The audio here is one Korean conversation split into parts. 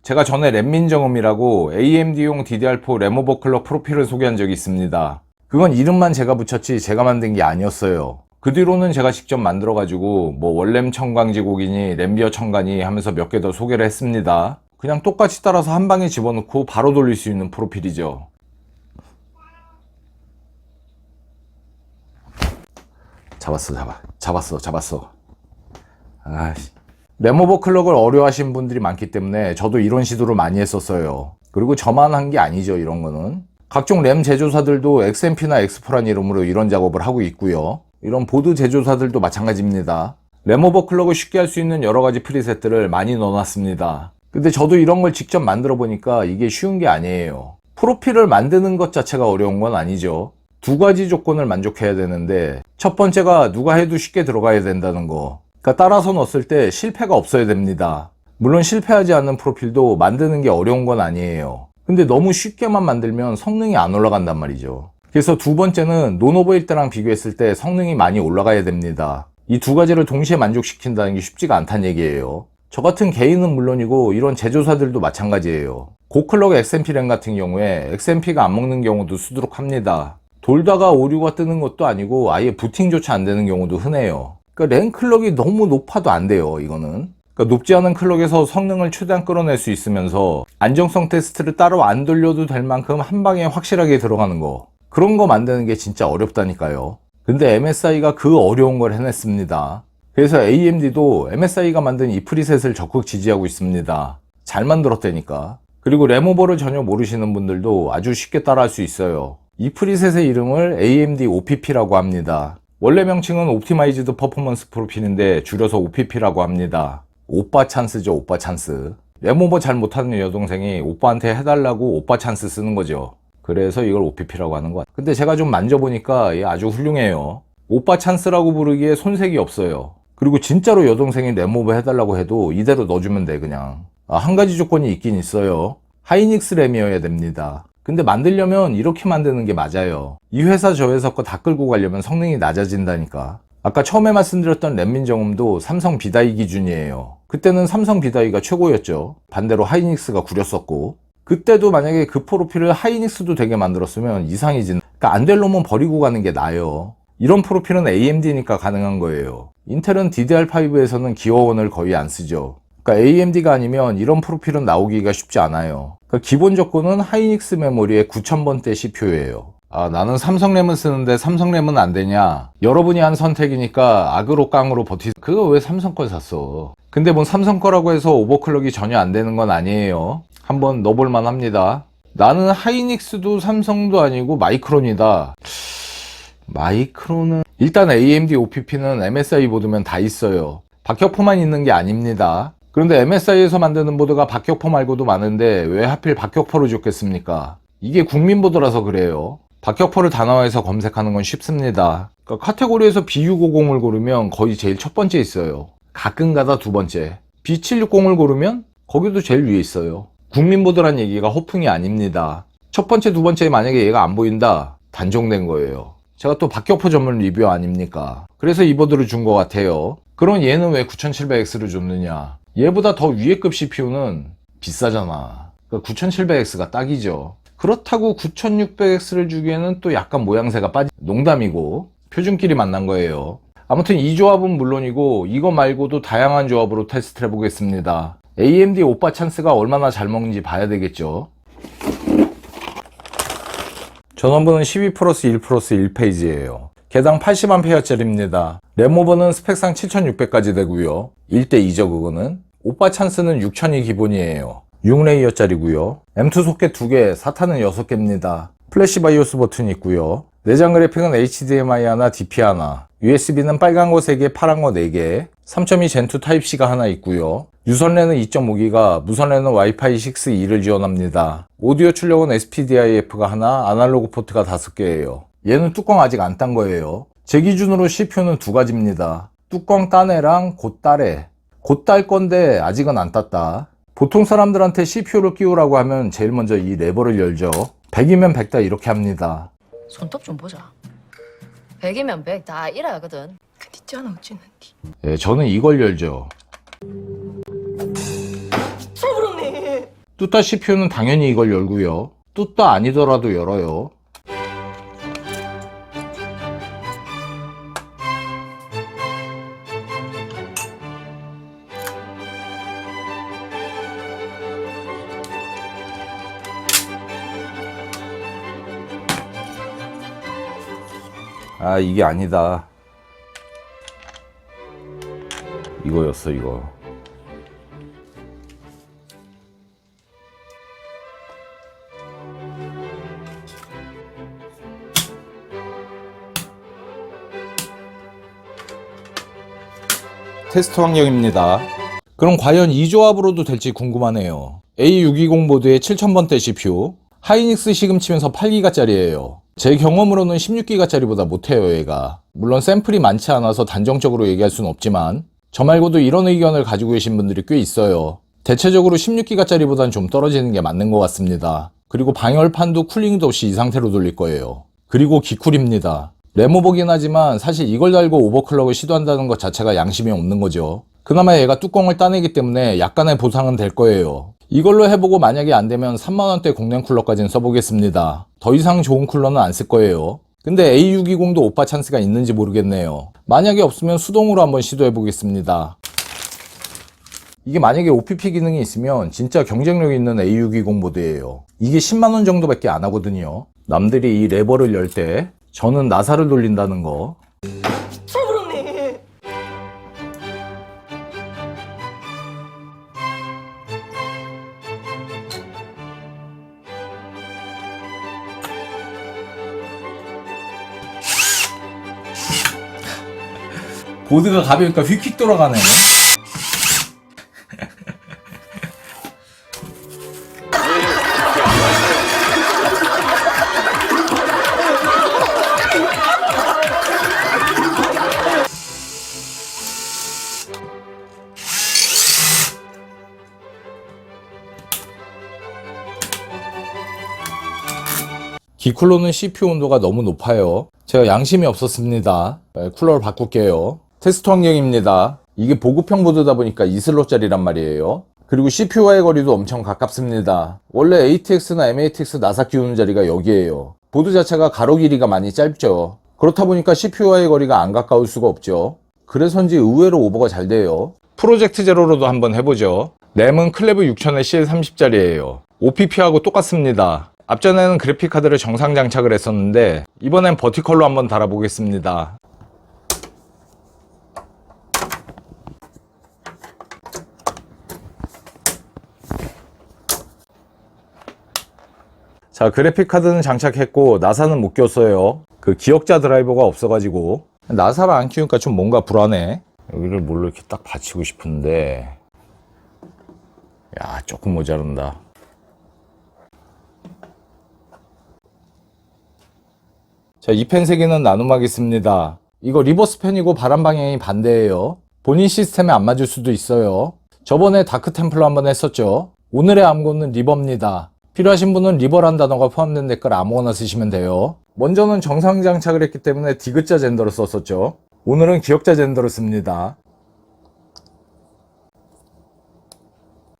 제가 전에 램민정음이라고 AMD용 DDR4 램 오버클럭 프로필을 소개한 적이 있습니다. 그건 이름만 제가 붙였지 제가 만든 게 아니었어요. 그 뒤로는 제가 직접 만들어가지고 뭐 원램 청강지곡이니 램비어 청가니 하면서 몇 개 더 소개를 했습니다. 그냥 똑같이 따라서 한 방에 집어넣고 바로 돌릴 수 있는 프로필이죠. 잡았어. 아이씨. 램 오버클럭을 어려워하시는 분들이 많기 때문에 저도 이런 시도를 많이 했었어요. 그리고 저만 한 게 아니죠, 이런 거는. 각종 램 제조사들도 XMP나 X4란 이름으로 이런 작업을 하고 있고요. 이런 보드 제조사들도 마찬가지입니다. 램 오버클럭을 쉽게 할 수 있는 여러 가지 프리셋들을 많이 넣어놨습니다. 근데 저도 이런 걸 직접 만들어 보니까 이게 쉬운 게 아니에요. 프로필을 만드는 것 자체가 어려운 건 아니죠. 두 가지 조건을 만족해야 되는데, 첫 번째가 누가 해도 쉽게 들어가야 된다는 거. 그러니까 따라서 넣었을 때 실패가 없어야 됩니다. 물론 실패하지 않는 프로필도 만드는 게 어려운 건 아니에요. 근데 너무 쉽게만 만들면 성능이 안 올라간단 말이죠. 그래서 두 번째는 논오버일 때랑 비교했을 때 성능이 많이 올라가야 됩니다. 이 두 가지를 동시에 만족시킨다는 게 쉽지가 않다는 얘기예요. 저 같은 개인은 물론이고 이런 제조사들도 마찬가지예요. 고클럭 XMP 램 같은 경우에 XMP가 안 먹는 경우도 수두룩합니다. 돌다가 오류가 뜨는 것도 아니고 아예 부팅조차 안 되는 경우도 흔해요. 그러니까 램 클럭이 너무 높아도 안 돼요, 이거는. 그러니까 높지 않은 클럭에서 성능을 최대한 끌어낼 수 있으면서 안정성 테스트를 따로 안 돌려도 될 만큼 한 방에 확실하게 들어가는 거. 그런 거 만드는 게 진짜 어렵다니까요. 근데 MSI가 그 어려운 걸 해냈습니다. 그래서 AMD도 MSI가 만든 이 프리셋을 적극 지지하고 있습니다. 잘 만들었다니까. 그리고 램오버를 전혀 모르시는 분들도 아주 쉽게 따라할 수 있어요. 이 프리셋의 이름을 AMD OPP라고 합니다. 원래 명칭은 옵티마이즈드 퍼포먼스 프로필인데 줄여서 OPP라고 합니다. 오빠 찬스죠, 오빠 찬스. 램오버 잘 못하는 여동생이 오빠한테 해달라고 오빠 찬스 쓰는 거죠. 그래서 이걸 OPP라고 하는 것 같아요. 근데 제가 좀 만져보니까 얘 아주 훌륭해요. 오빠 찬스라고 부르기에 손색이 없어요. 그리고 진짜로 여동생이 램오버 해달라고 해도 이대로 넣어주면 돼, 그냥. 한 가지 조건이 있긴 있어요. 하이닉스 램이어야 됩니다. 근데 만들려면 이렇게 만드는 게 맞아요. 이 회사 저 회사 거 다 끌고 가려면 성능이 낮아진다니까. 아까 처음에 말씀드렸던 램민정음도 삼성 비다이 기준이에요. 그때는 삼성 비다이가 최고였죠. 반대로 하이닉스가 구렸었고. 그때도 만약에 그 프로필을 하이닉스도 되게 만들었으면 이상이지. 그러니까 안 될 놈은 버리고 가는 게 나아요. 이런 프로필은 AMD니까 가능한 거예요. 인텔은 DDR5에서는 기어원을 거의 안 쓰죠. 그러니까 AMD가 아니면 이런 프로필은 나오기가 쉽지 않아요. 그러니까 기본 조건은 하이닉스 메모리의 9000번대 CPU예요. 나는 삼성램은 쓰는데 삼성램은 안 되냐? 여러분이 한 선택이니까 악으로 깡으로 그거 왜 삼성 걸 샀어? 근데 뭐 삼성 거라고 해서 오버클럭이 전혀 안 되는 건 아니에요. 한번 넣어볼만 합니다. 나는 하이닉스도 삼성도 아니고 마이크론이다. 마이크론은 일단 AMD OPP는 MSI 보드면 다 있어요. 박격포만 있는 게 아닙니다. 그런데 MSI에서 만드는 보드가 박격포 말고도 많은데 왜 하필 박격포를 줬겠습니까? 이게 국민보드라서 그래요. 박격포를 단어화해서 검색하는 건 쉽습니다. 그러니까 카테고리에서 B650을 고르면 거의 제일 첫 번째 있어요. 가끔가다 두 번째. B760을 고르면 거기도 제일 위에 있어요. 국민보드란 얘기가 허풍이 아닙니다. 첫 번째, 두 번째에 만약에 얘가 안 보인다? 단종된 거예요. 제가 또 박격포 전문 리뷰어 아닙니까? 그래서 이 보드를 준 것 같아요. 그럼 얘는 왜 9700X를 줬느냐? 얘보다 더 위에 급 CPU는 비싸잖아. 그러니까 9700X가 딱이죠. 그렇다고 9600X를 주기에는 또 약간 모양새가 농담이고 표준끼리 만난 거예요. 아무튼 이 조합은 물론이고 이거 말고도 다양한 조합으로 테스트를 해보겠습니다. AMD 오빠 찬스가 얼마나 잘 먹는지 봐야 되겠죠. 전원부는 12 플러스 1 플러스 1페이지예요. 개당 80A짜리입니다. 램오버는 스펙상 7600까지 되고요. 1대2죠, 그거는. 오빠 찬스는 6000이 기본이에요. 6레이어짜리고요. M2 소켓 2개, SATA는 6개입니다. 플래시 바이오스 버튼이 있고요. 내장 그래픽은 HDMI 하나, DP 하나. USB는 빨간 거 3개, 파란 거 4개. 3.2 젠2 타입C가 하나 있고요. 유선랜은 2.5기가, 무선랜은 와이파이 6E를 지원합니다. 오디오 출력은 SPDIF가 하나, 아날로그 포트가 5개예요. 얘는 뚜껑 아직 안 딴 거예요. 제 기준으로 CPU는 두 가지입니다. 뚜껑 딴 애랑 곧 딸 애. 곧 딸 건데 아직은 안 땄다. 보통 사람들한테 CPU를 끼우라고 하면 제일 먼저 이 레버를 열죠. 100이면 100다 이렇게 합니다. 손톱 좀 보자. 100이면 100 다 이래야거든. 그 있잖아 어찌는디. 예, 저는 이걸 열죠. 서브로님. 뚜따 CPU는 당연히 이걸 열고요. 뚜따 아니더라도 열어요. 아, 이게 아니다. 이거였어, 이거. 테스트 환경입니다. 그럼 과연 이 조합으로도 될지 궁금하네요. A620 보드의 7000번대 CPU, 하이닉스 시금치면서 8기가짜리예요. 제 경험으로는 16기가짜리보다 못해요, 얘가. 물론 샘플이 많지 않아서 단정적으로 얘기할 수는 없지만 저 말고도 이런 의견을 가지고 계신 분들이 꽤 있어요. 대체적으로 16기가짜리보단 좀 떨어지는 게 맞는 것 같습니다. 그리고 방열판도 쿨링도 없이 이 상태로 돌릴 거예요. 그리고 기쿨입니다. 레모보긴 하지만 사실 이걸 달고 오버클럭을 시도한다는 것 자체가 양심이 없는 거죠. 그나마 얘가 뚜껑을 따내기 때문에 약간의 보상은 될 거예요. 이걸로 해보고 만약에 안되면 3만원대 공랭 쿨러까지는 써보겠습니다. 더 이상 좋은 쿨러는 안 쓸 거예요. 근데 A620도 오빠 찬스가 있는지 모르겠네요. 만약에 없으면 수동으로 한번 시도해보겠습니다. 이게 만약에 OPP 기능이 있으면 진짜 경쟁력 있는 A620 보드예요. 이게 10만원 정도밖에 안 하거든요. 남들이 이 레버를 열 때 저는 나사를 돌린다는 거. 보드가 가벼우니까 휙휙 돌아가네. 기쿨러는 CPU 온도가 너무 높아요. 제가 양심이 없었습니다. 쿨러를 바꿀게요. 테스트 환경입니다. 이게 보급형 보드다 보니까 2슬롯짜리란 말이에요. 그리고 CPU와의 거리도 엄청 가깝습니다. 원래 ATX나 MATX 나사 끼우는 자리가 여기에요. 보드 자체가 가로 길이가 많이 짧죠. 그렇다 보니까 CPU와의 거리가 안 가까울 수가 없죠. 그래서인지 의외로 오버가 잘 돼요. 프로젝트 제로로도 한번 해보죠. 램은 클레브 6000의 CL30짜리예요. OPP하고 똑같습니다. 앞전에는 그래픽카드를 정상 장착을 했었는데 이번엔 버티컬로 한번 달아보겠습니다. 자, 그래픽카드는 장착했고 나사는 못 꼈어요. 그 기억자 드라이버가 없어가지고 나사를 안 끼우니까 좀 뭔가 불안해. 여기를 뭘로 이렇게 딱 받치고 싶은데 야, 조금 모자란다. 자, 이 펜 3개는 나눔하겠습니다. 이거 리버스 펜이고 바람 방향이 반대예요. 본인 시스템에 안 맞을 수도 있어요. 저번에 다크 템플러 한번 했었죠. 오늘의 암고는 리버입니다. 필요하신 분은 리버란 단어가 포함된 댓글 아무거나 쓰시면 돼요. 먼저는 정상 장착을 했기 때문에 디귿자 젠더를 썼었죠. 오늘은 기역자 젠더를 씁니다.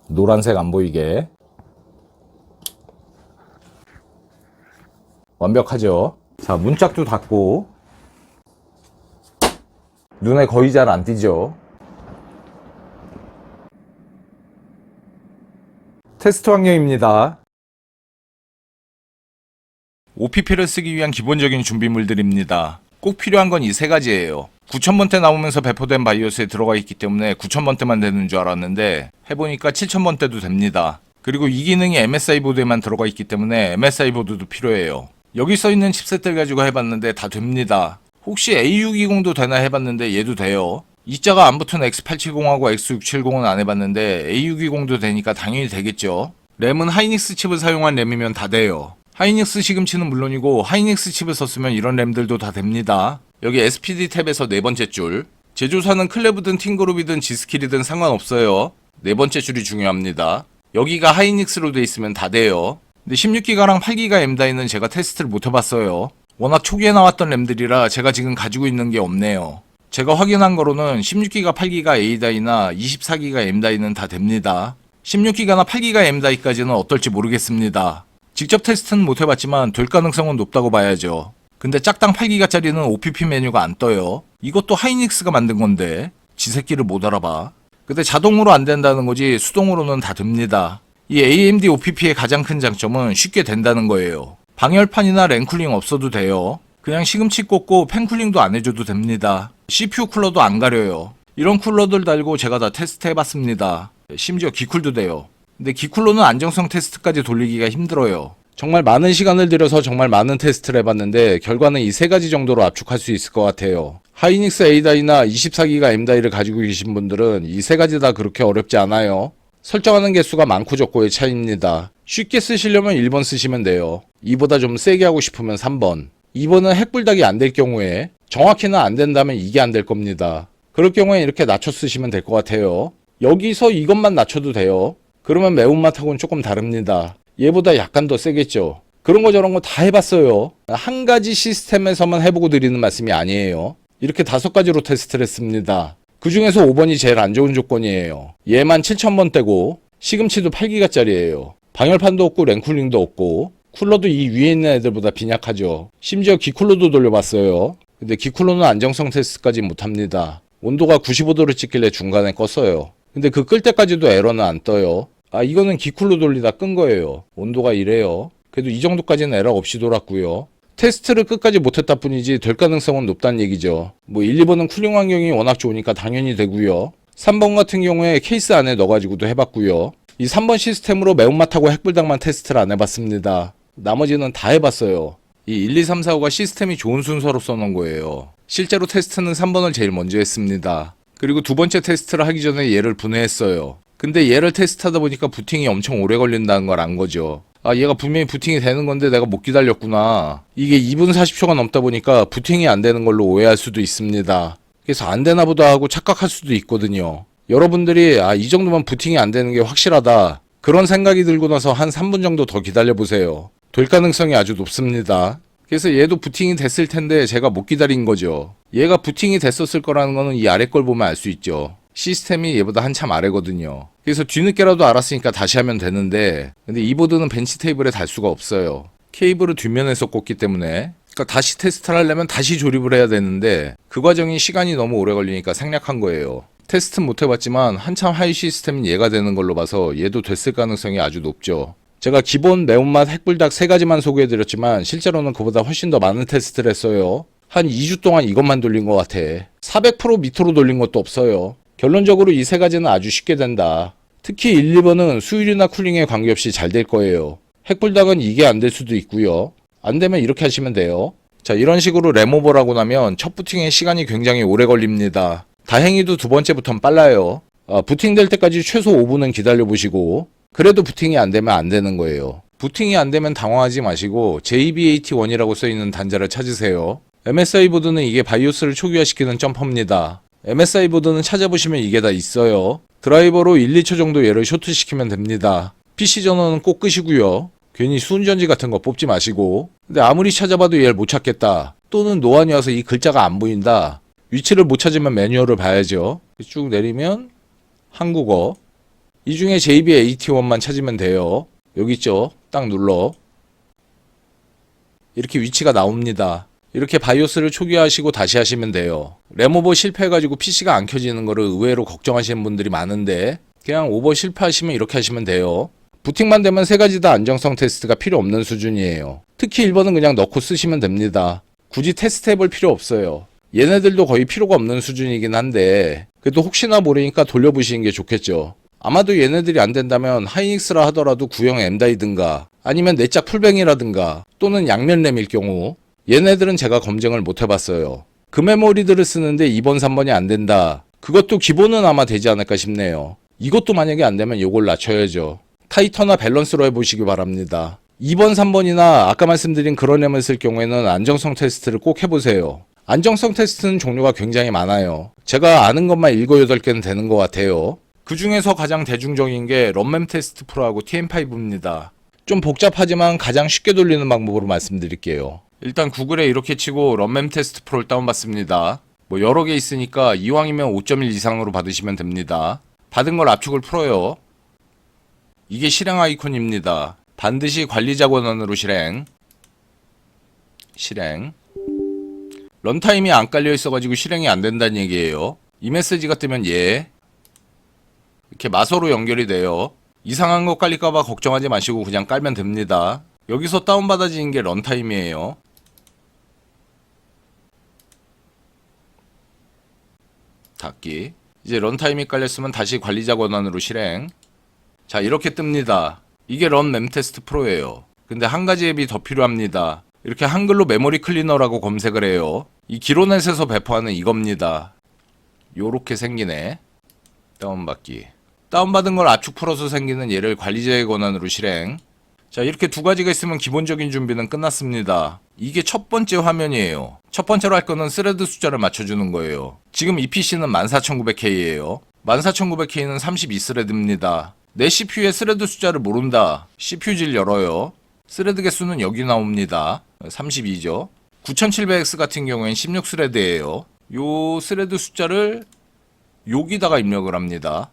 노란색 안 보이게. 완벽하죠? 자, 문짝도 닫고 눈에 거의 잘 안 띄죠. 테스트 환경입니다. OPP를 쓰기 위한 기본적인 준비물들입니다. 꼭 필요한 건 이 세 가지예요. 9000번대 나오면서 배포된 바이오스에 들어가 있기 때문에 9000번대만 되는 줄 알았는데 해보니까 7000번대도 됩니다. 그리고 이 기능이 MSI 보드에만 들어가 있기 때문에 MSI 보드도 필요해요. 여기 써있는 칩셋들 가지고 해봤는데 다 됩니다. 혹시 A620도 되나 해봤는데 얘도 돼요. 이자가 안 붙은 X870하고 X670은 안 해봤는데 A620도 되니까 당연히 되겠죠. 램은 하이닉스 칩을 사용한 램이면 다 돼요. 하이닉스 시금치는 물론이고 하이닉스 칩을 썼으면 이런 램들도 다 됩니다. 여기 SPD 탭에서 네 번째 줄. 제조사는 클레브든 팅그룹이든 지스킬이든 상관없어요. 네 번째 줄이 중요합니다. 여기가 하이닉스로 돼 있으면 다 돼요. 근데 16기가랑 8기가 M다이는 제가 테스트를 못 해봤어요. 워낙 초기에 나왔던 램들이라 제가 지금 가지고 있는 게 없네요. 제가 확인한 거로는 16기가 8기가 A다이나 24기가 M다이는 다 됩니다. 16기가나 8기가 M-Die까지는 어떨지 모르겠습니다. 직접 테스트는 못 해봤지만 될 가능성은 높다고 봐야죠. 근데 짝당 8기가짜리는 OPP 메뉴가 안 떠요. 이것도 하이닉스가 만든 건데 지 새끼를 못 알아봐. 근데 자동으로 안 된다는 거지 수동으로는 다 됩니다. 이 AMD OPP의 가장 큰 장점은 쉽게 된다는 거예요. 방열판이나 랜쿨링 없어도 돼요. 그냥 시금치 꽂고 팬쿨링도 안 해줘도 됩니다. CPU 쿨러도 안 가려요. 이런 쿨러들 달고 제가 다 테스트 해봤습니다. 심지어 기쿨도 돼요. 근데 기쿨로는 안정성 테스트까지 돌리기가 힘들어요. 정말 많은 시간을 들여서 정말 많은 테스트를 해봤는데 결과는 이 세 가지 정도로 압축할 수 있을 것 같아요. 하이닉스 A다이나 24기가 M다이를 가지고 계신 분들은 이 세 가지 다 그렇게 어렵지 않아요. 설정하는 개수가 많고 적고의 차이입니다. 쉽게 쓰시려면 1번 쓰시면 돼요. 이보다 좀 세게 하고 싶으면 3번. 2번은 핵불닭이 안 될 경우에, 정확히는 안 된다면 이게 안 될 겁니다. 그럴 경우에 이렇게 낮춰 쓰시면 될 것 같아요. 여기서 이것만 낮춰도 돼요. 그러면 매운맛하고는 조금 다릅니다. 얘보다 약간 더 세겠죠. 그런 거 저런 거 다 해봤어요. 한 가지 시스템에서만 해보고 드리는 말씀이 아니에요. 이렇게 5가지로 테스트를 했습니다. 그 중에서 5번이 제일 안 좋은 조건이에요. 얘만 7000번대고 시금치도 8기가짜리예요. 방열판도 없고 랜쿨링도 없고 쿨러도 이 위에 있는 애들보다 빈약하죠. 심지어 기쿨러도 돌려봤어요. 근데 기쿨러는 안정성 테스트까지 못합니다. 온도가 95도를 찍길래 중간에 껐어요. 근데 그 끌 때까지도 에러는 안 떠요. 아, 이거는 기쿨로 돌리다 끈 거예요. 온도가 이래요. 그래도 이 정도까지는 에러 없이 돌았고요. 테스트를 끝까지 못했다 뿐이지 될 가능성은 높다는 얘기죠. 뭐 1, 2번은 쿨링 환경이 워낙 좋으니까 당연히 되고요. 3번 같은 경우에 케이스 안에 넣어가지고도 해봤고요. 이 3번 시스템으로 매운맛하고 핵불닭만 테스트를 안 해봤습니다. 나머지는 다 해봤어요. 이 1, 2, 3, 4, 5가 시스템이 좋은 순서로 써놓은 거예요. 실제로 테스트는 3번을 제일 먼저 했습니다. 그리고 두 번째 테스트를 하기 전에 얘를 분해했어요. 근데 얘를 테스트하다 보니까 부팅이 엄청 오래 걸린다는 걸 안 거죠. 아, 얘가 분명히 부팅이 되는 건데 내가 못 기다렸구나. 이게 2분 40초가 넘다 보니까 부팅이 안 되는 걸로 오해할 수도 있습니다. 그래서 안 되나 보다 하고 착각할 수도 있거든요. 여러분들이 이 정도면 부팅이 안 되는 게 확실하다. 그런 생각이 들고 나서 한 3분 정도 더 기다려보세요. 될 가능성이 아주 높습니다. 그래서 얘도 부팅이 됐을 텐데 제가 못 기다린 거죠. 얘가 부팅이 됐었을 거라는 거는 이 아래 걸 보면 알 수 있죠. 시스템이 얘보다 한참 아래거든요. 그래서 뒤늦게라도 알았으니까 다시 하면 되는데, 근데 이 보드는 벤치 테이블에 달 수가 없어요. 케이블을 뒷면에서 꽂기 때문에. 그러니까 다시 테스트를 하려면 다시 조립을 해야 되는데 그 과정이 시간이 너무 오래 걸리니까 생략한 거예요. 테스트는 못 해봤지만 한참 하이 시스템인 얘가 되는 걸로 봐서 얘도 됐을 가능성이 아주 높죠. 제가 기본 매운맛 핵불닭 3가지만 소개해드렸지만 실제로는 그보다 훨씬 더 많은 테스트를 했어요. 한 2주 동안 이것만 돌린 것 같아. 400% 밑으로 돌린 것도 없어요. 결론적으로 이 3가지는 아주 쉽게 된다. 특히 1, 2번은 수율이나 쿨링에 관계없이 잘 될 거예요. 핵불닭은 이게 안 될 수도 있고요. 안 되면 이렇게 하시면 돼요. 자, 이런 식으로 램오버라고 나면 첫 부팅에 시간이 굉장히 오래 걸립니다. 다행히도 두 번째부터는 빨라요. 부팅될 때까지 최소 5분은 기다려보시고 그래도 부팅이 안 되면 안 되는 거예요. 부팅이 안 되면 당황하지 마시고 JB81이라고 써있는 단자를 찾으세요. MSI 보드는 이게 바이오스를 초기화시키는 점퍼입니다. MSI 보드는 찾아보시면 이게 다 있어요. 드라이버로 1, 2초 정도 얘를 쇼트시키면 됩니다. PC 전원은 꼭 끄시고요. 괜히 수은전지 같은 거 뽑지 마시고. 근데 아무리 찾아봐도 얘를 못 찾겠다. 또는 노안이 와서 이 글자가 안 보인다. 위치를 못 찾으면 매뉴얼을 봐야죠. 쭉 내리면 한국어. 이 중에 JB81만 찾으면 돼요. 여기 있죠? 딱 눌러. 이렇게 위치가 나옵니다. 이렇게 바이오스를 초기화하시고 다시 하시면 돼요. 램오버 실패해가지고 PC가 안 켜지는 거를 의외로 걱정하시는 분들이 많은데 그냥 오버 실패하시면 이렇게 하시면 돼요. 부팅만 되면 3가지 다 안정성 테스트가 필요 없는 수준이에요. 특히 1번은 그냥 넣고 쓰시면 됩니다. 굳이 테스트 해볼 필요 없어요. 얘네들도 거의 필요가 없는 수준이긴 한데 그래도 혹시나 모르니까 돌려보시는 게 좋겠죠. 아마도 얘네들이 안 된다면 하이닉스라 하더라도 구형 M다이든가 아니면 내짝 풀뱅이라든가 또는 양면 램일 경우 얘네들은 제가 검증을 못 해봤어요. 그 메모리들을 쓰는데 2번, 3번이 안 된다. 그것도 기본은 아마 되지 않을까 싶네요. 이것도 만약에 안 되면 이걸 낮춰야죠. 타이터나 밸런스로 해보시기 바랍니다. 2번, 3번이나 아까 말씀드린 그런 램을 쓸 경우에는 안정성 테스트를 꼭 해보세요. 안정성 테스트는 종류가 굉장히 많아요. 제가 아는 것만 7, 8개는 되는 것 같아요. 그 중에서 가장 대중적인 게 럼램 테스트 프로하고 TM5입니다. 좀 복잡하지만 가장 쉽게 돌리는 방법으로 말씀드릴게요. 일단 구글에 이렇게 치고 럼램 테스트 프로를 다운받습니다. 뭐 여러 개 있으니까 이왕이면 5.1 이상으로 받으시면 됩니다. 받은 걸 압축을 풀어요. 이게 실행 아이콘입니다. 반드시 관리자 권한으로 실행. 런타임이 안 깔려 있어가지고 실행이 안 된다는 얘기예요. 이 메시지가 뜨면 예. 이렇게 마서로 연결이 돼요. 이상한 거 깔릴까봐 걱정하지 마시고 그냥 깔면 됩니다. 여기서 다운받아지는 게 런타임이에요. 닫기. 이제 런타임이 깔렸으면 다시 관리자 권한으로 실행. 자, 이렇게 뜹니다. 이게 런 램테스트 프로예요. 근데 한 가지 앱이 더 필요합니다. 이렇게 한글로 메모리 클리너라고 검색을 해요. 이 기로넷에서 배포하는 이겁니다. 요렇게 생기네. 다운받기. 다운받은 걸 압축 풀어서 생기는 얘를 관리자의 권한으로 실행. 자, 이렇게 두 가지가 있으면 기본적인 준비는 끝났습니다. 이게 첫 번째 화면이에요. 첫 번째로 할 거는 스레드 숫자를 맞춰주는 거예요. 지금 이 PC는 14900K예요. 14900K는 32스레드입니다. 내 CPU의 스레드 숫자를 모른다. CPU질 열어요. 스레드 개수는 여기 나옵니다. 32죠. 9700X 같은 경우엔 16스레드예요. 요 스레드 숫자를 여기다가 입력을 합니다.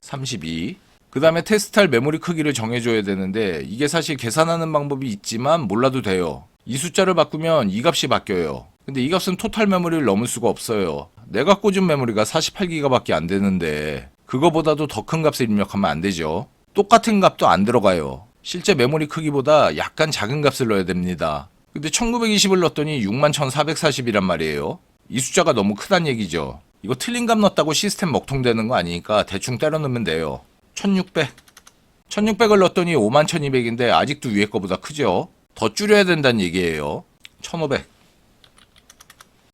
32. 그 다음에 테스트할 메모리 크기를 정해줘야 되는데 이게 사실 계산하는 방법이 있지만 몰라도 돼요. 이 숫자를 바꾸면 이 값이 바뀌어요. 근데 이 값은 토탈 메모리를 넘을 수가 없어요. 내가 꽂은 메모리가 48기가밖에 안 되는데 그거보다도 더 큰 값을 입력하면 안 되죠. 똑같은 값도 안 들어가요. 실제 메모리 크기보다 약간 작은 값을 넣어야 됩니다. 근데 1920을 넣었더니 61,440이란 말이에요. 이 숫자가 너무 크단 얘기죠. 이거 틀린 값 넣었다고 시스템 먹통되는 거 아니니까 대충 때려 넣으면 돼요. 1600. 1600을 넣었더니 51,200인데 아직도 위에 거보다 크죠. 더 줄여야 된다는 얘기예요. 1500.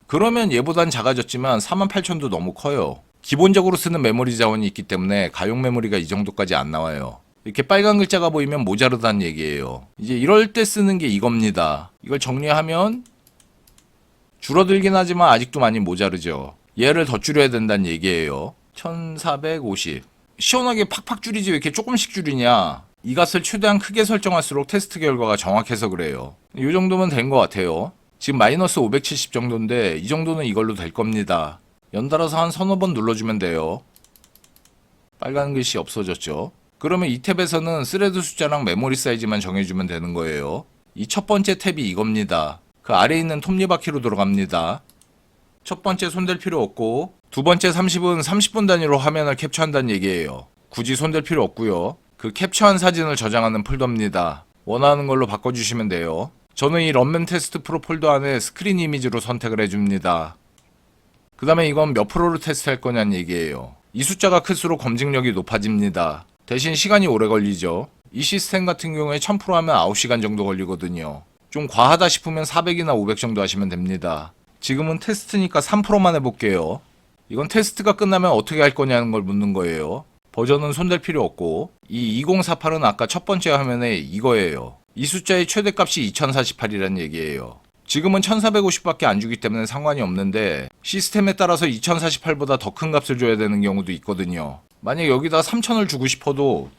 그러면 얘보단 작아졌지만 48,000도 너무 커요. 기본적으로 쓰는 메모리 자원이 있기 때문에 가용 메모리가 이 정도까지 안 나와요. 이렇게 빨간 글자가 보이면 모자르다는 얘기예요. 이제 이럴 때 쓰는 게 이겁니다. 이걸 정리하면 줄어들긴 하지만 아직도 많이 모자르죠. 얘를 더 줄여야 된다는 얘기예요. 1450. 시원하게 팍팍 줄이지 왜 이렇게 조금씩 줄이냐. 이 값을 최대한 크게 설정할수록 테스트 결과가 정확해서 그래요. 이 정도면 된 것 같아요. 지금 마이너스 570 정도인데 이 정도는 이걸로 될 겁니다. 연달아서 한 서너 번 눌러주면 돼요. 빨간 글씨 없어졌죠. 그러면 이 탭에서는 스레드 숫자랑 메모리 사이즈만 정해주면 되는 거예요. 이 첫 번째 탭이 이겁니다. 그 아래에 있는 톱니바퀴로 들어갑니다. 첫 번째 손댈 필요 없고 두 번째 30은 30분 단위로 화면을 캡처한다는 얘기예요. 굳이 손댈 필요 없고요. 그 캡처한 사진을 저장하는 폴더입니다. 원하는 걸로 바꿔주시면 돼요. 저는 이 런맨 테스트 프로 폴더 안에 스크린 이미지로 선택을 해줍니다. 그 다음에 이건 몇 프로를 테스트할 거냐는 얘기예요. 이 숫자가 클수록 검증력이 높아집니다. 대신 시간이 오래 걸리죠. 이 시스템 같은 경우에 1000% 하면 9시간 정도 걸리거든요. 좀 과하다 싶으면 400이나 500 정도 하시면 됩니다. 지금은 테스트니까 3%만 해볼게요. 이건 테스트가 끝나면 어떻게 할 거냐는 걸 묻는 거예요. 버전은 손댈 필요 없고 이 2048은 아까 첫 번째 화면에 이거예요. 이 숫자의 최대값이 2048이라는 얘기예요. 지금은 1450밖에 안 주기 때문에 상관이 없는데 시스템에 따라서 2048보다 더 큰 값을 줘야 되는 경우도 있거든요. 만약 여기다 3000을 주고 싶어도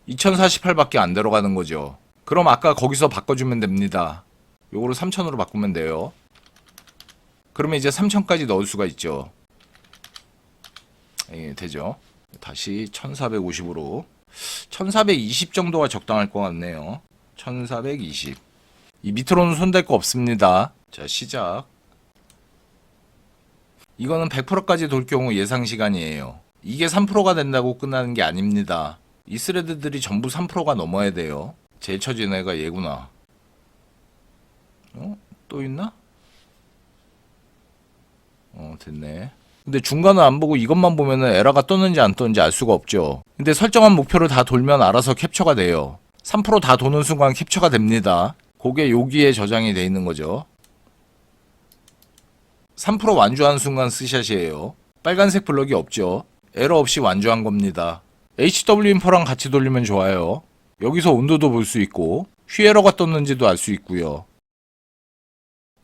2048밖에 안 들어가는 거죠. 그럼 아까 거기서 바꿔주면 됩니다. 요거를 3000으로 바꾸면 돼요. 그러면 이제 3000까지 넣을 수가 있죠. 예, 되죠. 다시 1450으로 1420 정도가 적당할 것 같네요. 1420. 이 밑으로는 손댈 거 없습니다. 자, 시작. 이거는 100%까지 돌 경우 예상 시간이에요. 이게 3%가 된다고 끝나는 게 아닙니다. 이 스레드들이 전부 3%가 넘어야 돼요. 제일 처진 애가 얘구나. 또 있나? 됐네. 근데 중간을 안 보고 이것만 보면은 에러가 떴는지 안 떴는지 알 수가 없죠. 근데 설정한 목표를 다 돌면 알아서 캡처가 돼요. 3% 다 도는 순간 캡처가 됩니다. 그게 여기에 저장이 돼 있는 거죠. 3% 완주한 순간 스샷이에요. 빨간색 블럭이 없죠. 에러 없이 완주한 겁니다. HW인포랑 같이 돌리면 좋아요. 여기서 온도도 볼 수 있고 휘에러가 떴는지도 알 수 있고요.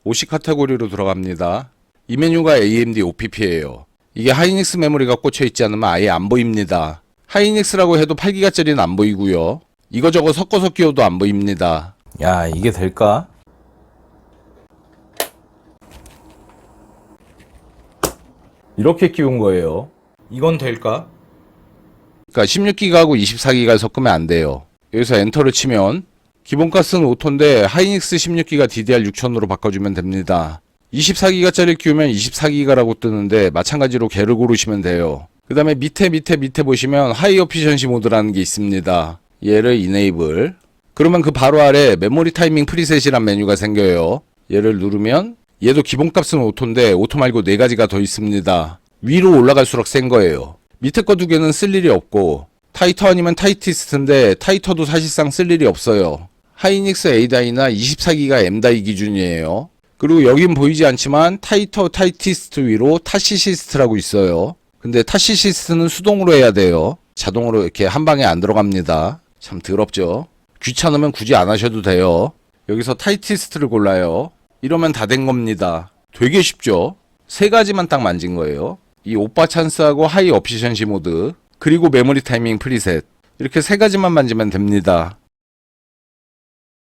OC 카테고리로 들어갑니다. 이 메뉴가 AMD OPP예요. 이게 하이닉스 메모리가 꽂혀 있지 않으면 아예 안 보입니다. 하이닉스라고 해도 8기가짜리는 안 보이고요. 이거저거 섞어서 끼워도 안 보입니다. 야, 이게 될까? 이렇게 끼운 거예요. 이건 될까? 그러니까 16기가하고 24기가를 섞으면 안 돼요. 여기서 엔터를 치면 기본가스는 5톤인데 하이닉스 16기가 DDR6000으로 바꿔주면 됩니다. 24기가짜리 끼우면 24기가라고 뜨는데 마찬가지로 걔를 고르시면 돼요. 그 다음에 밑에 보시면 하이 어피션시 모드라는 게 있습니다. 얘를 이네이블. 그러면 그 바로 아래 메모리 타이밍 프리셋이란 메뉴가 생겨요. 얘를 누르면 얘도 기본값은 5톤인데 오토 말고 4가지가 더 있습니다. 위로 올라갈수록 센 거예요. 밑에 거 2개는 쓸 일이 없고 타이터 아니면 타이티스트인데 타이터도 사실상 쓸 일이 없어요. 하이닉스 A다이나 24기가 M다이 기준이에요. 그리고 여긴 보이지 않지만 타이터 타이티스트 위로 타시시스트라고 있어요. 근데 타시시스트는 수동으로 해야 돼요. 자동으로 이렇게 한 방에 안 들어갑니다. 참 더럽죠. 귀찮으면 굳이 안 하셔도 돼요. 여기서 타이티스트를 골라요. 이러면 다 된 겁니다. 되게 쉽죠? 3가지만 딱 만진 거예요. 이 오빠 찬스하고 하이 어피션시 모드 그리고 메모리 타이밍 프리셋 이렇게 3가지만 만지면 됩니다.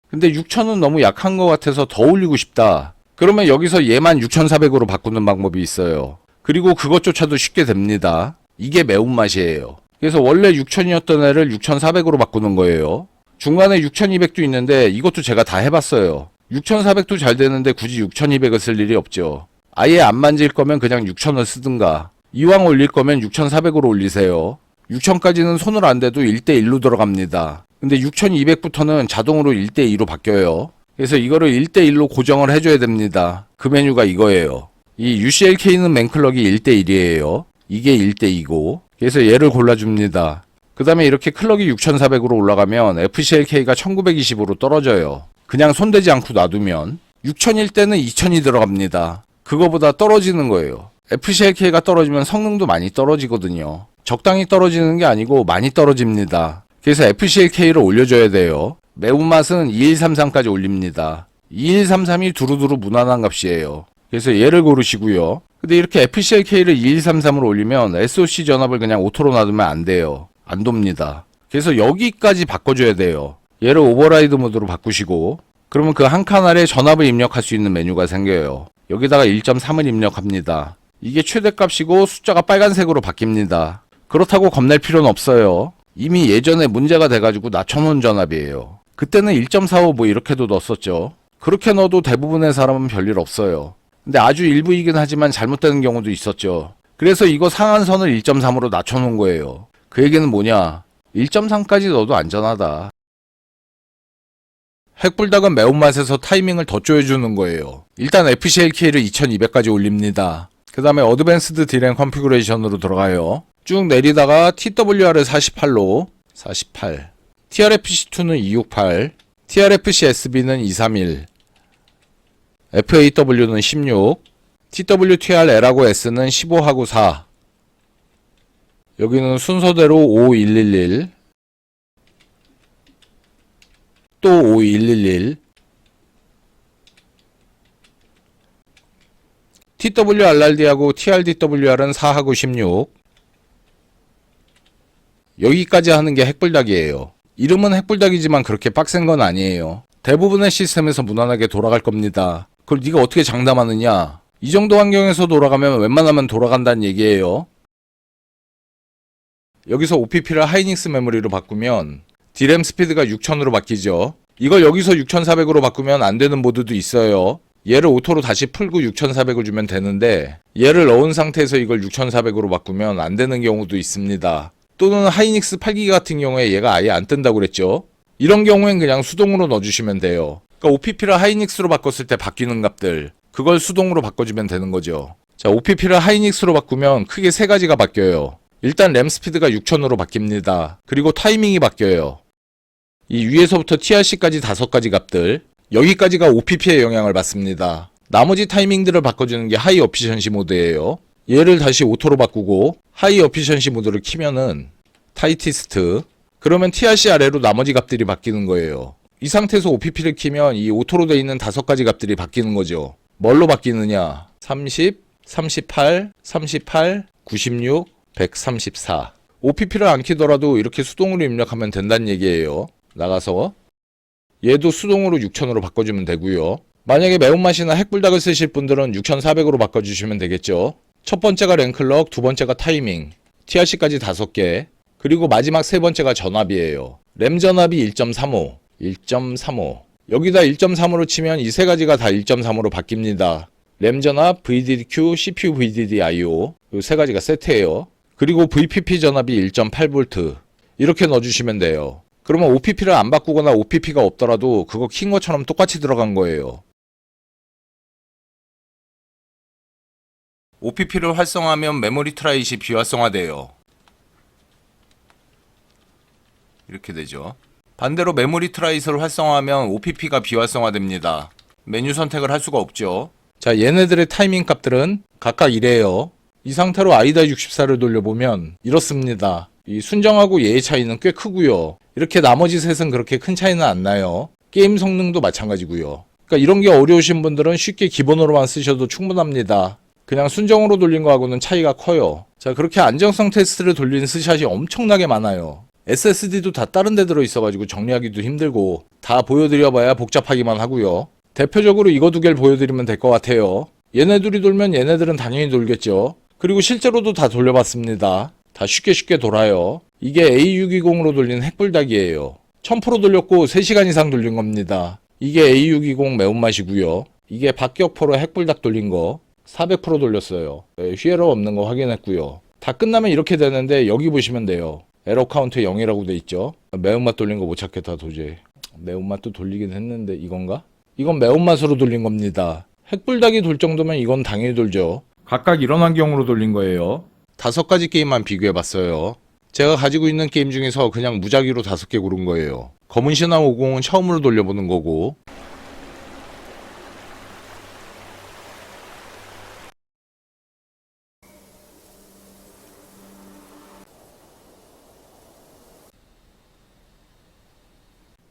근데 6000은 너무 약한 것 같아서 더 올리고 싶다. 그러면 여기서 얘만 6400으로 바꾸는 방법이 있어요. 그리고 그것조차도 쉽게 됩니다. 이게 매운맛이에요. 그래서 원래 6000이었던 애를 6400으로 바꾸는 거예요. 중간에 6200도 있는데 이것도 제가 다 해봤어요. 6400도 잘 되는데 굳이 6200을 쓸 일이 없죠. 아예 안 만질 거면 그냥 6000을 쓰든가. 이왕 올릴 거면 6400으로 올리세요. 6000까지는 손을 안 대도 1대1로 들어갑니다. 근데 6200부터는 자동으로 1대2로 바뀌어요. 그래서 이거를 1대1로 고정을 해줘야 됩니다. 그 메뉴가 이거예요. 이 UCLK는 맨클럭이 1대1이에요. 이게 1대2고 그래서 얘를 골라줍니다. 그 다음에 이렇게 클럭이 6400으로 올라가면 FCLK가 1920으로 떨어져요. 그냥 손대지 않고 놔두면 6000일 때는 2000이 들어갑니다. 그거보다 떨어지는 거예요. FCLK가 떨어지면 성능도 많이 떨어지거든요. 적당히 떨어지는 게 아니고 많이 떨어집니다. 그래서 FCLK를 올려줘야 돼요. 매운맛은 2133까지 올립니다. 2133이 두루두루 무난한 값이에요. 그래서 얘를 고르시고요. 근데 이렇게 FCLK를 2133으로 올리면 SoC 전압을 그냥 오토로 놔두면 안 돼요. 안 돕니다. 그래서 여기까지 바꿔줘야 돼요. 얘를 오버라이드 모드로 바꾸시고 그러면 그 한 칸 아래 전압을 입력할 수 있는 메뉴가 생겨요. 여기다가 1.3을 입력합니다. 이게 최대값이고 숫자가 빨간색으로 바뀝니다. 그렇다고 겁낼 필요는 없어요. 이미 예전에 문제가 돼가지고 낮춰놓은 전압이에요. 그때는 1.45 뭐 이렇게도 넣었었죠. 그렇게 넣어도 대부분의 사람은 별일 없어요. 근데 아주 일부이긴 하지만 잘못되는 경우도 있었죠. 그래서 이거 상한선을 1.3으로 낮춰놓은 거예요. 그 얘기는 뭐냐? 1.3까지 넣어도 안전하다. 핵불닭은 매운맛에서 타이밍을 더 조여주는 거예요. 일단 FCLK를 2200까지 올립니다. 그 다음에 어드밴스드 디램 컨피그레이션으로 들어가요. 쭉 내리다가 TWR을 48로 48, TRFC2는 268, TRFC-SB는 231, FAW는 16, TWTRL하고 S는 15하고 4, 여기는 순서대로 5111, 또 5111, TWRRD하고 TRDWR은 4하고 16, 여기까지 하는 게 핵불닭이에요. 이름은 핵불닭이지만 그렇게 빡센 건 아니에요. 대부분의 시스템에서 무난하게 돌아갈 겁니다. 그걸 네가 어떻게 장담하느냐? 이 정도 환경에서 돌아가면 웬만하면 돌아간다는 얘기예요. 여기서 OPP를 하이닉스 메모리로 바꾸면 디램 스피드가 6000으로 바뀌죠. 이걸 여기서 6400으로 바꾸면 안 되는 모드도 있어요. 얘를 오토로 다시 풀고 6400을 주면 되는데 얘를 넣은 상태에서 이걸 6400으로 바꾸면 안 되는 경우도 있습니다. 또는 하이닉스 8기가 같은 경우에 얘가 아예 안 뜬다고 그랬죠. 이런 경우엔 그냥 수동으로 넣어주시면 돼요. 그러니까 OPP를 하이닉스로 바꿨을 때 바뀌는 값들 그걸 수동으로 바꿔주면 되는 거죠. 자, OPP를 하이닉스로 바꾸면 크게 3가지가 바뀌어요. 일단 램 스피드가 6000으로 바뀝니다. 그리고 타이밍이 바뀌어요. 이 위에서부터 TRC까지 5가지 값들 여기까지가 OPP의 영향을 받습니다. 나머지 타이밍들을 바꿔주는 게 하이 어피션시 모드예요. 얘를 다시 오토로 바꾸고 하이 어피션시 모드를 키면은 타이티스트 그러면 TRC 아래로 나머지 값들이 바뀌는 거예요. 이 상태에서 OPP를 키면 이 오토로 돼 있는 5가지 값들이 바뀌는 거죠. 뭘로 바뀌느냐? 30, 38, 38, 96, 134. OPP를 안 키더라도 이렇게 수동으로 입력하면 된다는 얘기예요. 나가서 얘도 수동으로 6000으로 바꿔주면 되고요. 만약에 매운맛이나 핵불닭을 쓰실 분들은 6400으로 바꿔주시면 되겠죠. 첫 번째가 랭클럭, 두 번째가 타이밍, TRC까지 5개, 그리고 마지막 세 번째가 전압이에요. 램 전압이 1.35, 1.35. 여기다 1.3으로 치면 이 세 가지가 다 1.3으로 바뀝니다. 램 전압, VDDQ, CPU VDD IO 이 세 가지가 세트예요. 그리고 VPP 전압이 1.8V 이렇게 넣어주시면 돼요. 그러면 OPP를 안 바꾸거나 OPP가 없더라도 그거 킨 것처럼 똑같이 들어간 거예요. OPP를 활성화하면 메모리 트라이시 비활성화돼요. 이렇게 되죠. 반대로 메모리 트라이스를 활성화하면 OPP가 비활성화됩니다. 메뉴 선택을 할 수가 없죠. 자, 얘네들의 타이밍 값들은 각각 이래요. 이 상태로 아이다 64를 돌려보면 이렇습니다. 이 순정하고 얘의 차이는 꽤 크고요. 이렇게 나머지 셋은 그렇게 큰 차이는 안 나요. 게임 성능도 마찬가지고요. 그러니까 이런 게 어려우신 분들은 쉽게 기본으로만 쓰셔도 충분합니다. 그냥 순정으로 돌린 거하고는 차이가 커요. 자, 그렇게 안정성 테스트를 돌린 스샷이 엄청나게 많아요. SSD도 다 다른 데 들어있어가지고 정리하기도 힘들고 다 보여드려봐야 복잡하기만 하고요. 대표적으로 이거 두 개를 보여드리면 될 것 같아요. 얘네 둘이 돌면 얘네들은 당연히 돌겠죠. 그리고 실제로도 다 돌려봤습니다. 다 쉽게 돌아요. 이게 A620으로 돌린 핵불닭이에요. 1000% 돌렸고 3시간 이상 돌린 겁니다. 이게 A620 매운맛이고요. 이게 박격포로 핵불닭 돌린 거 400% 돌렸어요. 휘에러 없는 거 확인했고요. 다 끝나면 이렇게 되는데 여기 보시면 돼요. 에러 카운트 0이라고 돼 있죠. 매운맛 돌린 거 못 찾겠다 도저히. 매운맛도 돌리긴 했는데 이건가? 이건 매운맛으로 돌린 겁니다. 핵불닭이 돌 정도면 이건 당연히 돌죠. 각각 이런 환경으로 돌린 거예요. 5가지 게임만 비교해봤어요. 제가 가지고 있는 게임 중에서 그냥 무작위로 5개 고른 거예요. 검은 신화 50은 처음으로 돌려보는 거고,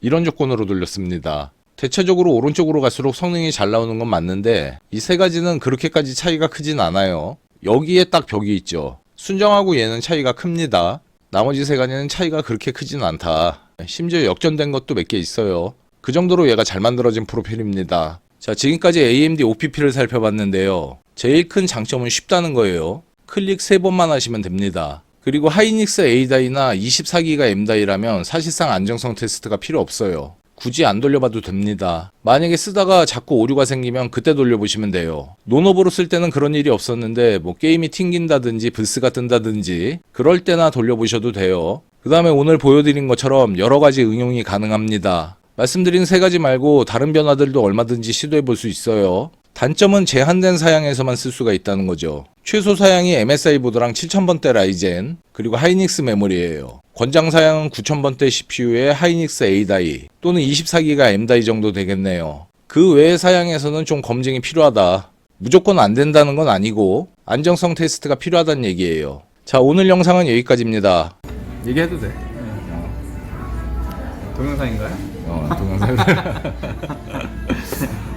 이런 조건으로 돌렸습니다. 대체적으로 오른쪽으로 갈수록 성능이 잘 나오는 건 맞는데 이 세 가지는 그렇게까지 차이가 크진 않아요. 여기에 딱 벽이 있죠. 순정하고 얘는 차이가 큽니다. 나머지 세 가지는 차이가 그렇게 크진 않다. 심지어 역전된 것도 몇 개 있어요. 그 정도로 얘가 잘 만들어진 프로필입니다. 자, 지금까지 AMD OPP를 살펴봤는데요. 제일 큰 장점은 쉽다는 거예요. 클릭 3번만 하시면 됩니다. 그리고 하이닉스 A다이나 24기가 M다이라면 사실상 안정성 테스트가 필요 없어요. 굳이 안 돌려봐도 됩니다. 만약에 쓰다가 자꾸 오류가 생기면 그때 돌려보시면 돼요. 논오버로 쓸 때는 그런 일이 없었는데 뭐 게임이 튕긴다든지 부스가 뜬다든지 그럴 때나 돌려보셔도 돼요. 그 다음에 오늘 보여드린 것처럼 여러가지 응용이 가능합니다. 말씀드린 세 가지 말고 다른 변화들도 얼마든지 시도해볼 수 있어요. 단점은 제한된 사양에서만 쓸 수가 있다는 거죠. 최소 사양이 MSI 보드랑 7000번대 라이젠, 그리고 하이닉스 메모리예요. 권장 사양은 9000번대 CPU에 하이닉스 A다이 또는 24기가 M다이 정도 되겠네요. 그 외의 사양에서는 좀 검증이 필요하다. 무조건 안 된다는 건 아니고 안정성 테스트가 필요하다는 얘기예요. 자, 오늘 영상은 여기까지입니다. 얘기해도 돼. 동영상인가요? 동영상.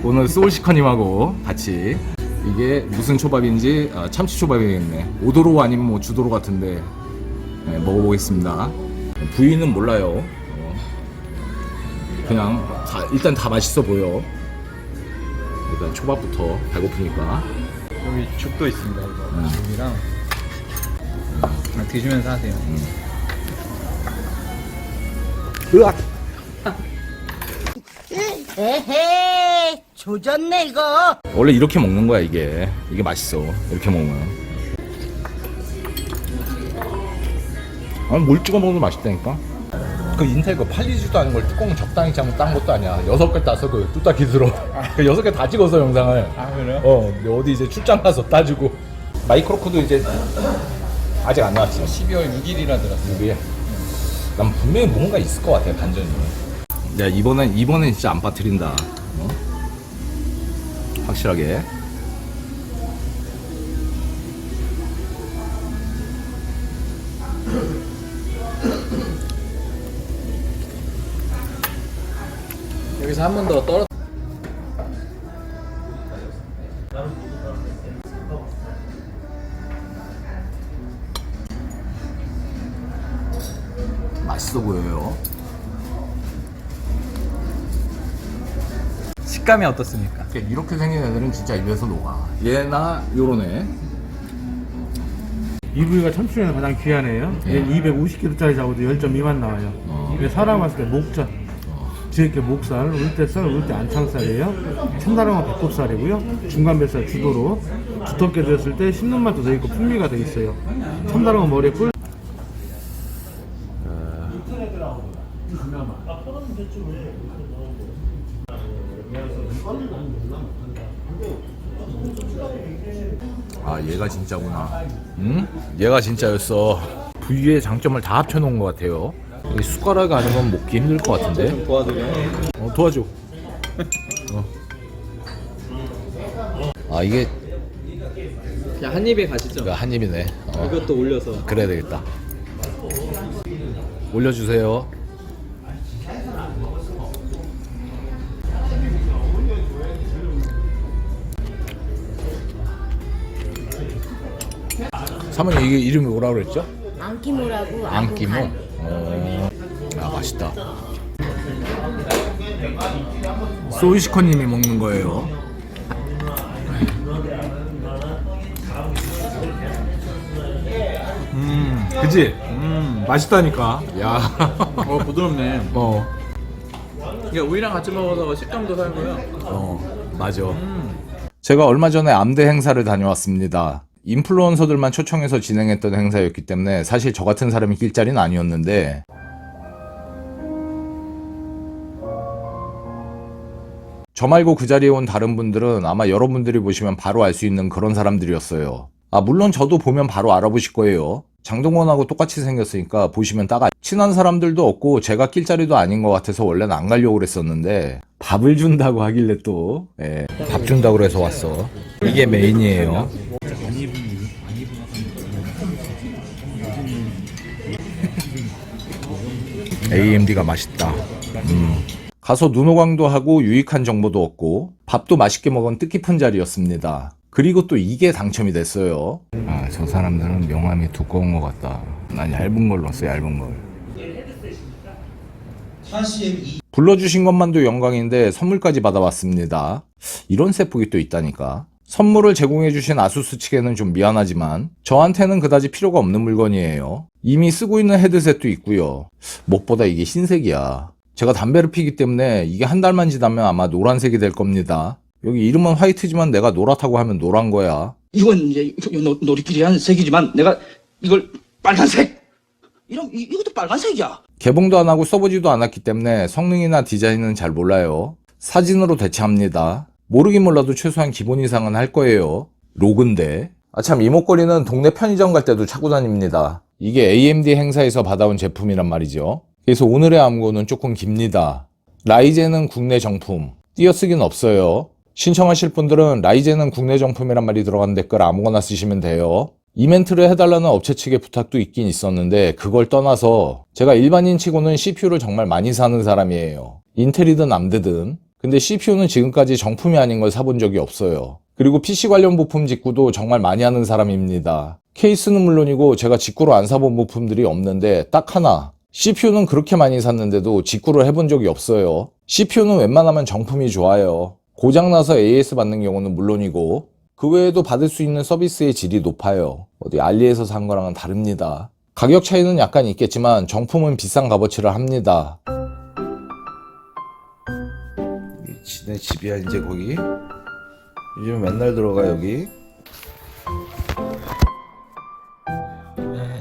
오늘 소울시커님하고 같이 이게 무슨 초밥인지 참치 초밥이겠네. 오도로 아니면 뭐 주도로 같은데 먹어보겠습니다. 부위는 몰라요. 그냥 일단 다 맛있어 보여. 일단 초밥부터 배고프니까. 여기 죽도 있습니다. 이거 죽이랑 드시면서 하세요. 으악! 에헤이 조졌네 이거. 원래 이렇게 먹는 거야 이게 맛있어. 이렇게 먹으면 뭘 찍어 먹어도 맛있다니까. 그 인텔 거 팔리지도 않은 걸 뚜껑 적당히 짠 것도 아니야. 6개 따서 그 뚜딱히 들어. 그 6개 다 찍어서 영상을. 아 그래요? 어디 이제 출장 가서 따주고. 마이크로코도 이제 아직 안 나왔지. 12월 6일이라 들었어요. 이게 난 분명히 뭔가 있을 것 같아 반전이. 야, 이번엔 진짜 안 빠뜨린다. 확실하게. 여기서 한 번 더 떨어. 맛있어 보여요. 식감이 어떻습니까? 이렇게 생긴 애들은 진짜 입에서 녹아. 얘나 요런 애. 이 부위가 참치중에서 가장 귀한 애예요. 얘 250kg짜리 잡아도 10점 미만 나와요. 근데 사람 왔을 때 목젖, 뒤에 목살, 울대살, 울대 안창살이에요. 참다랑어 배꼽살이고요. 중간 뱃살 주도로 두텁게 되었을 때 씹는 맛도 더 있고 풍미가 더 있어요. 참다랑어 머리에 뿔. 아, 얘가 진짜구나. 응? 얘가 진짜였어. 부위의 장점을 다 합쳐놓은 것 같아요. 이 숟가락 아니면 먹기 힘들 것 같은데. 도와드려. 도와줘. 아, 이게 그냥 한 입에 가시죠. 한 입이네. 이것도 올려서. 그래야 되겠다. 올려주세요. 사모님, 이게 이름이 뭐라고 그랬죠? 안기모라고. 안기모. 아, 맛있다. 소이시커님이 먹는 거예요. 그치? 맛있다니까. 야. 부드럽네. 어. 이게 우유랑 같이 먹어서 식감도 살고요. 맞아. 제가 얼마 전에 암대 행사를 다녀왔습니다. 인플루언서들만 초청해서 진행했던 행사였기 때문에 사실 저 같은 사람이 낄 자리는 아니었는데, 저 말고 그 자리에 온 다른 분들은 아마 여러분들이 보시면 바로 알 수 있는 그런 사람들이었어요. 아, 물론 저도 보면 바로 알아보실 거예요. 장동건하고 똑같이 생겼으니까 보시면 딱 친한 사람들도 없고 제가 낄 자리도 아닌 것 같아서 원래는 안 가려고 그랬었는데, 밥을 준다고 하길래 또 밥 준다고 그래서 왔어. 이게 메인이에요. AMD가 맛있다. 가서 눈호강도 하고 유익한 정보도 얻고 밥도 맛있게 먹은 뜻깊은 자리였습니다. 그리고 또 이게 당첨이 됐어요. 아, 저 사람들은 명함이 두꺼운 것 같다. 난 얇은 걸로 왔어, 얇은 걸. 불러주신 것만도 영광인데 선물까지 받아왔습니다. 이런 세폭이 또 있다니까. 선물을 제공해주신 아수스 측에는 좀 미안하지만 저한테는 그다지 필요가 없는 물건이에요. 이미 쓰고 있는 헤드셋도 있고요. 무엇보다 이게 흰색이야. 제가 담배를 피기 때문에 이게 한 달만 지나면 아마 노란색이 될 겁니다. 여기 이름은 화이트지만 내가 노랗다고 하면 노란 거야. 이건 이제 놀이끼리한 색이지만 내가 이걸 빨간색! 이것도 빨간색이야. 개봉도 안 하고 써보지도 않았기 때문에 성능이나 디자인은 잘 몰라요. 사진으로 대체합니다. 모르긴 몰라도 최소한 기본 이상은 할 거예요. 로그인데. 아, 참, 이 목걸이는 동네 편의점 갈 때도 차고 다닙니다. 이게 AMD 행사에서 받아온 제품이란 말이죠. 그래서 오늘의 암고는 조금 깁니다. 라이젠은 국내 정품. 띄어쓰기는 없어요. 신청하실 분들은 라이젠은 국내 정품이란 말이 들어간 댓글 아무거나 쓰시면 돼요. 이벤트를 해달라는 업체 측의 부탁도 있긴 있었는데 그걸 떠나서 제가 일반인 치고는 CPU를 정말 많이 사는 사람이에요. 인텔이든 암드든. 근데 CPU는 지금까지 정품이 아닌 걸 사본 적이 없어요. 그리고 PC 관련 부품 직구도 정말 많이 하는 사람입니다. 케이스는 물론이고 제가 직구로 안 사본 부품들이 없는데 딱 하나. CPU는 그렇게 많이 샀는데도 직구를 해본 적이 없어요. CPU는 웬만하면 정품이 좋아요. 고장나서 AS 받는 경우는 물론이고 그 외에도 받을 수 있는 서비스의 질이 높아요. 어디 알리에서 산 거랑은 다릅니다. 가격 차이는 약간 있겠지만 정품은 비싼 값어치를 합니다. 내 집이야 이제 거기? 요즘 맨날 들어가 여기?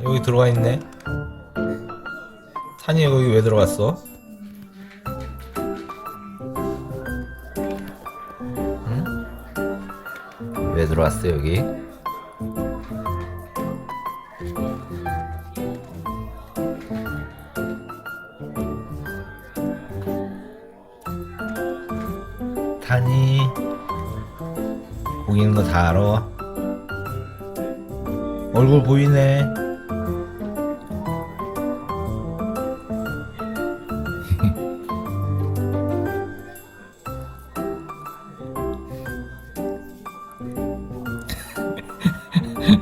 여기 들어가 있네. 산이 여기 왜 들어갔어? 응? 왜 들어왔어 여기? 산이 보이는 거 다 알아. 얼굴 보이네.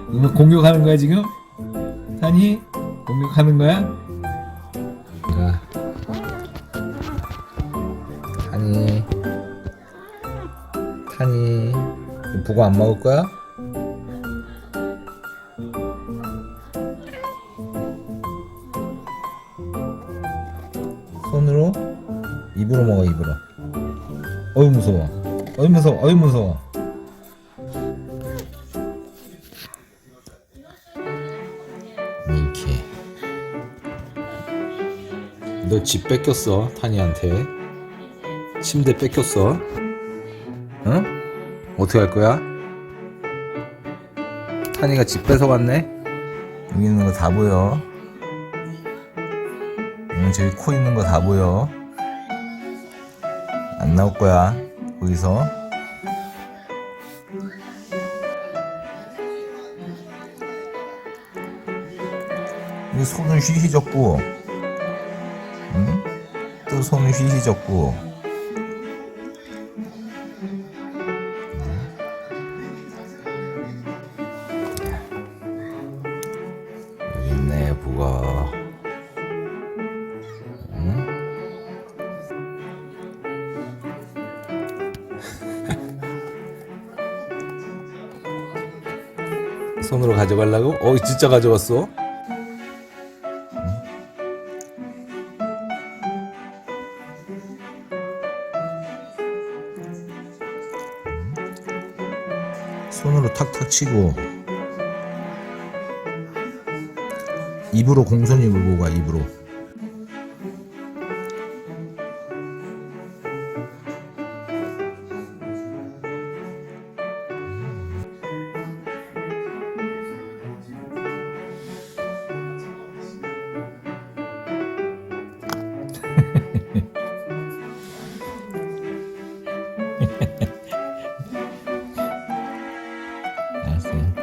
뭐 공격하는 거야 지금? 산이? 공격하는 거야? 산이 산이 보고 안 먹을 거야? 손으로 입으로 먹어 입으로. 어이 무서워. 어이 무서워. 어이 무서워. 민키. 너 집 뺏겼어 타니한테. 침대 뺏겼어. 응? 어떻게 할 거야? 타니가 집 뺏어갔네. 여기 있는 거 다 보여. 저기 코 있는 거 다 보여. 안 나올 거야 거기서. 이 손을 휘휘젓고, 응? 또 손을 휘휘젓고. 여기 있네 부가. 손으로 가져가려고? 진짜 가져갔어? 손으로 탁탁 치고 입으로 공손히 물고 가 입으로. 알았어요.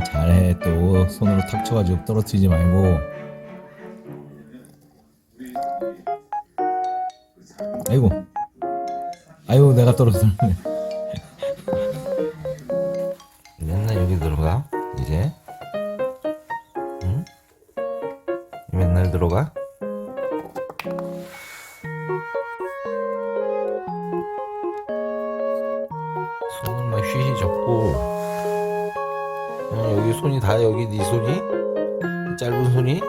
잘해. 또 손으로 탁 쳐가지고 떨어뜨리지 말고. 아이고 내가 떨어졌네. 맨날 여기 들어가 이제. 응? 맨날 들어가. 손을만 휘휘 잡고. 여기 손이 다 여기 네 손이? 짧은 손이?